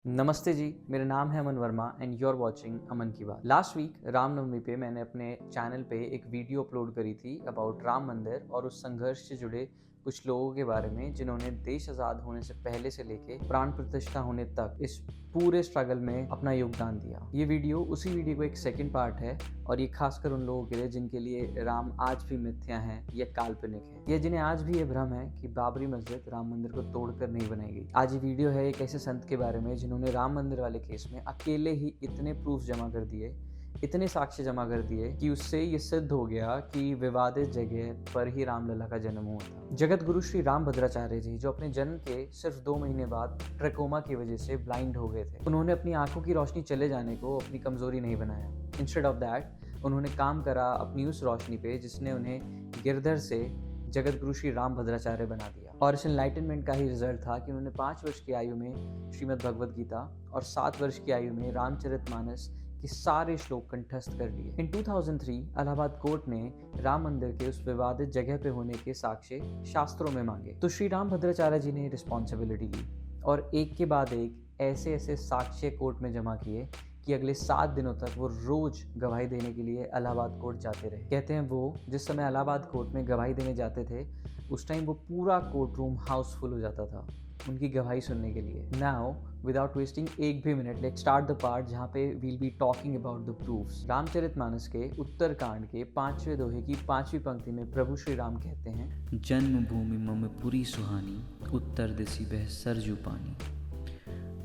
नमस्ते जी, मेरा नाम है Aman Verma and you are watching Aman की बात। लास्ट वीक रामनवमी पे मैंने अपने चैनल पे एक वीडियो अपलोड करी थी अबाउट राम मंदिर और उस संघर्ष से जुड़े कुछ लोगों के बारे में जिन्होंने देश आज़ाद होने से पहले से लेके प्राण प्रतिष्ठा होने तक इस पूरे स्ट्रगल में अपना योगदान दिया। ये वीडियो उसी वीडियो का एक सेकंड पार्ट है और ये खासकर उन लोगों के लिए जिनके लिए राम आज भी मिथ्या हैं या काल्पनिक है, या जिन्हें आज भी ये भ्रम है कि बाबरी मस्जिद राम मंदिर को तोड़कर नहीं बनाई गई। आज ये वीडियो है एक ऐसे संत के बारे में जिन्होंने राम मंदिर वाले केस में अकेले ही इतने प्रूफ जमा कर दिए, इतने साक्ष्य जमा कर दिए कि उससे ये सिद्ध हो गया कि विवादित जगह पर ही रामलला का जन्म हुआ था। जगत गुरु श्री रामभद्राचार्य जी, जो अपने जन्म के सिर्फ 2 महीने बाद ट्रेकोमा की वजह से ब्लाइंड हो गए थे, उन्होंने अपनी आंखों की रोशनी चले जाने को अपनी कमजोरी नहीं बनाया। इंस्टेड ऑफ दैट उन्होंने काम करा अपनी उस रोशनी पे जिसने उन्हें गिरधर से जगत गुरु श्री रामभद्राचार्य बना दिया। और इस एनलाइटनमेंट का ही रिजल्ट था कि उन्होंने 5 वर्ष की आयु में श्रीमद् भगवद गीता और 7 वर्ष की आयु में रामचरितमानस के सारे श्लोक कंठस्थ कर लिए। इन 2003 इलाहाबाद कोर्ट ने राम मंदिर के उस विवादित जगह पे होने के साक्ष्य शास्त्रों में मांगे, तो श्री रामभद्राचार्य जी ने रिस्पॉन्सिबिलिटी ली और एक के बाद एक ऐसे ऐसे साक्ष्य कोर्ट में जमा किए कि अगले 7 दिनों तक वो रोज गवाही देने के लिए इलाहाबाद कोर्ट जाते रहे। कहते हैं वो जिस समय इलाहाबाद कोर्ट में गवाही देने जाते थे उस टाइम वो पूरा कोर्ट रूम हाउसफुल हो जाता था उनकी गवाही सुनने के लिए। नाउ विदाउट वेस्टिंग एक भी minute, let's start the part जहाँ पे will be talking about the proofs. Ramcharitmanas के उत्तरकांड के 5वें दोहे की 5वीं पंक्ति में प्रभु श्री राम कहते हैं, जन्मभूमि मम पुरी सुहानी, उत्तर दिशि बह सरजू पानी।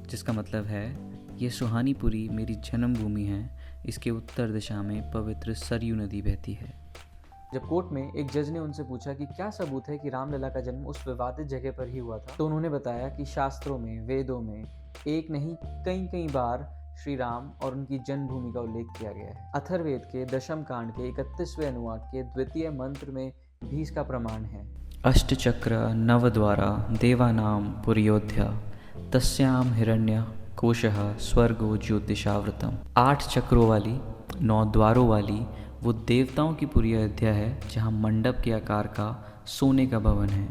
जिसका मतलब है ये सुहानीपुरी मेरी जन्मभूमि है, इसके उत्तर दिशा में पवित्र सरयू नदी बहती है। जब कोर्ट में एक जज ने उनसे पूछा कि क्या सबूत है कि रामलला का जन्म उस विवादित जगह पर ही हुआ था, तो उन्होंने बताया कि शास्त्रों में, वेदों में एक नहीं कई बार श्री राम और उनकी जन्मभूमि का उल्लेख किया गया है। अथर्ववेद के दशम कांड के 31वें अनुवाद के 2वें मंत्र में भी इसका प्रमाण है। अष्टचक्र नवद्वारा देवानाम पुरयोध्या, तस्याम हिरण्य कोशः स्वर्गो ज्योतिषावृतम। 8 चक्रों वाली 9 द्वारों वाली वो देवताओं की पूरी अयोध्या है जहाँ मंडप के आकार का सोने का भवन है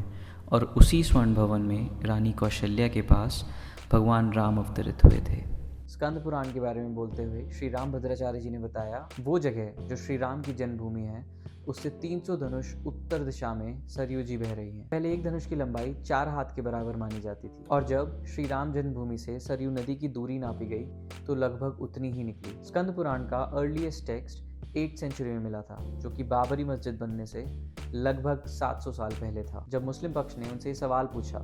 और उसी स्वर्ण भवन में रानी कौशल्या के पास भगवान राम अवतरित हुए थे। स्कंद पुराण के बारे में बोलते हुए श्री रामभद्राचार्य जी ने बताया वो जगह जो श्री राम की जन्मभूमि है उससे 300 धनुष उत्तर दिशा में सरयू जी बह रही है। पहले एक धनुष की लंबाई 4 हाथ के बराबर मानी जाती थी और जब श्री राम जन्मभूमि से सरयू नदी की दूरी नापी गई तो लगभग उतनी ही निकली। स्कंद पुराण का अर्लीस्ट टेक्स्ट 8th सेंचुरी में मिला था, जो कि बाबरी मस्जिद बनने से लगभग 700 साल पहले था। जब मुस्लिम पक्ष ने उनसे सवाल पूछा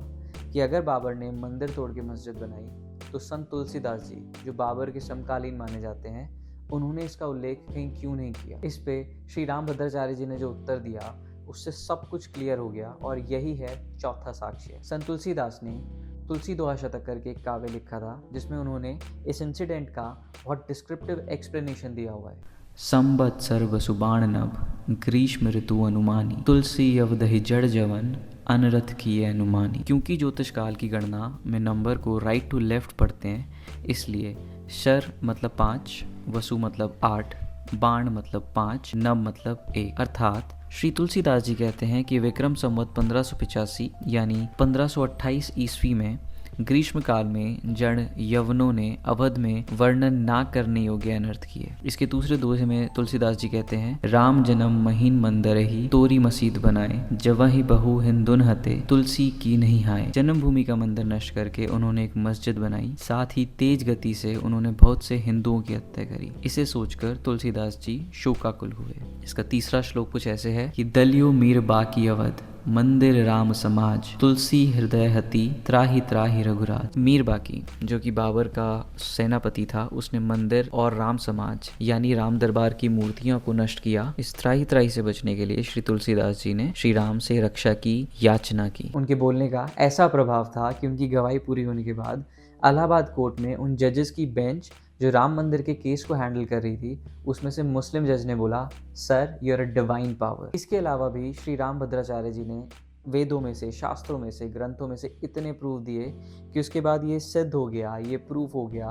कि अगर बाबर ने मंदिर तोड़ के मस्जिद बनाई तो संत तुलसीदास जी, जो बाबर के समकालीन माने जाते हैं, उन्होंने इसका उल्लेख कहीं क्यों नहीं किया। इस पे श्री रामभद्राचार्य जी ने जो उत्तर दिया उससे सब कुछ क्लियर हो गया और यही है चौथा साक्ष्य। संत तुलसीदास ने तुलसी दोहा शतक करके एक काव्य लिखा था जिसमें उन्होंने इस इंसिडेंट का बहुत डिस्क्रिप्टिव एक्सप्लेनेशन दिया हुआ है। संवत्सर वसुबाण नभ, ग्रीष्म ऋतु अनुमानी, तुलसी अवदहि जड़ जवन, अनरथ किए अनुमानी। क्योंकि ज्योतिष काल की गणना में नंबर को राइट टू लेफ्ट पढ़ते हैं, इसलिए शर मतलब 5, वसु मतलब 8, बाण मतलब 5, नभ मतलब 1। अर्थात श्री तुलसीदास जी कहते हैं कि विक्रम संवत 1585 यानी 1528 ईस्वी में ग्रीष्म काल में जड़ यवनों ने अवध में वर्णन ना करने योग्य अनर्थ किए। इसके दूसरे दोहे में तुलसीदास जी कहते हैं, राम जन्म महीन मंदर ही, तोरी मसीद बनाए, जवहि बहु हिंदुन हते, तुलसी की नहीं हाय। जन्मभूमि का मंदिर नष्ट करके उन्होंने एक मस्जिद बनाई, साथ ही तेज गति से उन्होंने बहुत से हिंदुओं की हत्या करी। इसे सोचकर तुलसीदास जी शोकाकुल हुए। इसका तीसरा श्लोक कुछ ऐसे है कि दलियो मीर बाकी अवध, मंदिर राम समाज, तुलसी हृदय हति, त्राही त्राही रघुराज। मीर बाकी, जो कि बाबर का सेनापति था, उसने मंदिर और राम समाज यानी राम दरबार की मूर्तियों को नष्ट किया। इस त्राही त्राही से बचने के लिए श्री तुलसीदास जी ने श्री राम से रक्षा की याचना की। उनके बोलने का ऐसा प्रभाव था कि उनकी गवाही पूरी होने के बाद इलाहाबाद कोर्ट में उन जजेस की बेंच जो राम मंदिर के केस को हैंडल कर रही थी, उसमें से मुस्लिम जज ने बोला, sir you are a divine power. इसके अलावा भी श्री रामभद्राचार्य जी ने वेदों में से, शास्त्रों में से, ग्रंथों में से इतने प्रूफ दिए कि उसके बाद ये सिद्ध हो गया, ये प्रूफ हो गया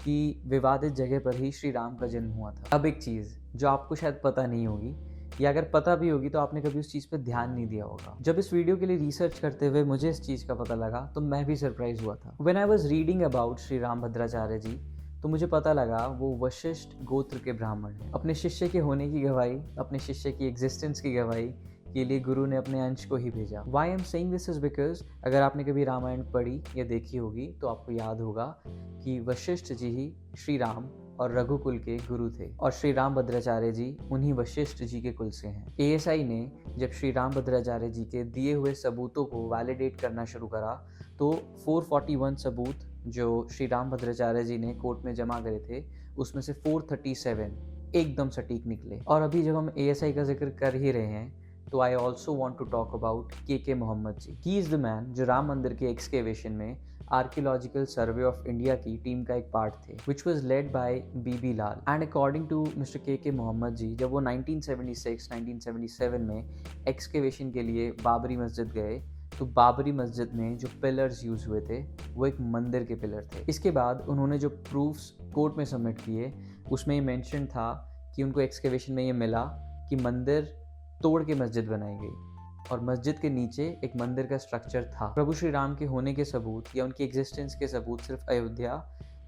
कि विवादित जगह पर ही श्री राम का जन्म हुआ था। अब एक चीज़ जो आपको शायद पता नहीं होगी या अगर पता भी होगी तो आपने कभी उस चीज़ पर ध्यान नहीं दिया होगा। जब इस वीडियो के लिए रिसर्च करते हुए मुझे इस चीज़ का पता लगा तो मैं भी सरप्राइज हुआ था। When I was reading about Shri Rambhadracharya ji तो मुझे पता लगा वो वशिष्ठ गोत्र के ब्राह्मण हैं। अपने शिष्य के होने की गवाही, अपने शिष्य की एग्जिस्टेंस की गवाही के लिए गुरु ने अपने अंश को ही भेजा। Why am saying this is because अगर आपने कभी रामायण पढ़ी या देखी होगी तो आपको याद होगा कि वशिष्ठ जी ही श्री राम और रघुकुल के गुरु थे और श्री रामभद्राचार्य जी उन्हीं वशिष्ठ जी के कुल से हैं। एएसआई ने जब श्री रामभद्राचार्य जी के दिए हुए सबूतों को वैलिडेट करना शुरू करा तो 441 सबूत जो श्री रामभद्राचार्य जी ने कोर्ट में जमा करे थे उसमें से 437 एकदम सटीक निकले। और अभी जब हम एएसआई का जिक्र कर ही रहे हैं तो I also want to talk about K Muhammad ji. He is the man जो राम मंदिर के एक्सकेवेशन में आर्कियोलॉजिकल सर्वे ऑफ इंडिया की टीम का एक पार्ट थे, which was led by B B Lal. And according to mister K Muhammad जी, जब वो 1976-1977 में एक्सकेवेशन के लिए बाबरी मस्जिद गए तो बाबरी मस्जिद में जो पिलर्स यूज़ हुए थे वो एक मंदिर के पिलर थे। इसके बाद उन्होंने जो प्रूफ्स कोर्ट में सबमिट किए उसमें ये मेंशन था कि उनको एक्सकेवेशन में ये मिला कि मंदिर तोड़ के मस्जिद बनाई गई और मस्जिद के नीचे एक मंदिर का स्ट्रक्चर था। प्रभु श्री राम के होने के सबूत या उनकी एग्जिस्टेंस के सबूत सिर्फ अयोध्या,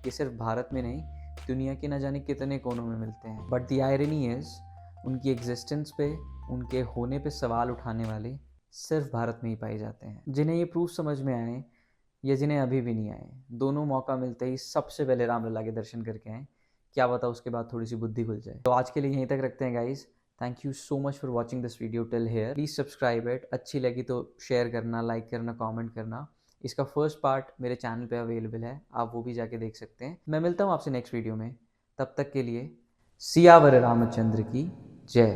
ये सिर्फ भारत में नहीं दुनिया के न जाने कितने कोनों में मिलते हैं। बट द आयरनी इज उनकी एग्जिस्टेंस पे, उनके होने पे सवाल उठाने वाले सिर्फ भारत में ही पाए जाते हैं। जिन्हें ये प्रूफ समझ में आए या जिन्हें अभी भी नहीं आए, दोनों मौका मिलते ही सबसे पहले रामलला के दर्शन करके आए। क्या पता उसके बाद थोड़ी सी बुद्धि खुल जाए। तो आज के लिए यहीं तक रखते हैं guys. Thank you so much for watching this video till here. Please subscribe it. अच्छी लगी तो शेयर करना, लाइक करना, कमेंट करना। इसका फर्स्ट पार्ट मेरे चैनल पे अवेलेबल है, आप वो भी जाके देख सकते हैं। मैं मिलता हूँ आपसे नेक्स्ट वीडियो में, तब तक के लिए सियावर रामचंद्र की जय।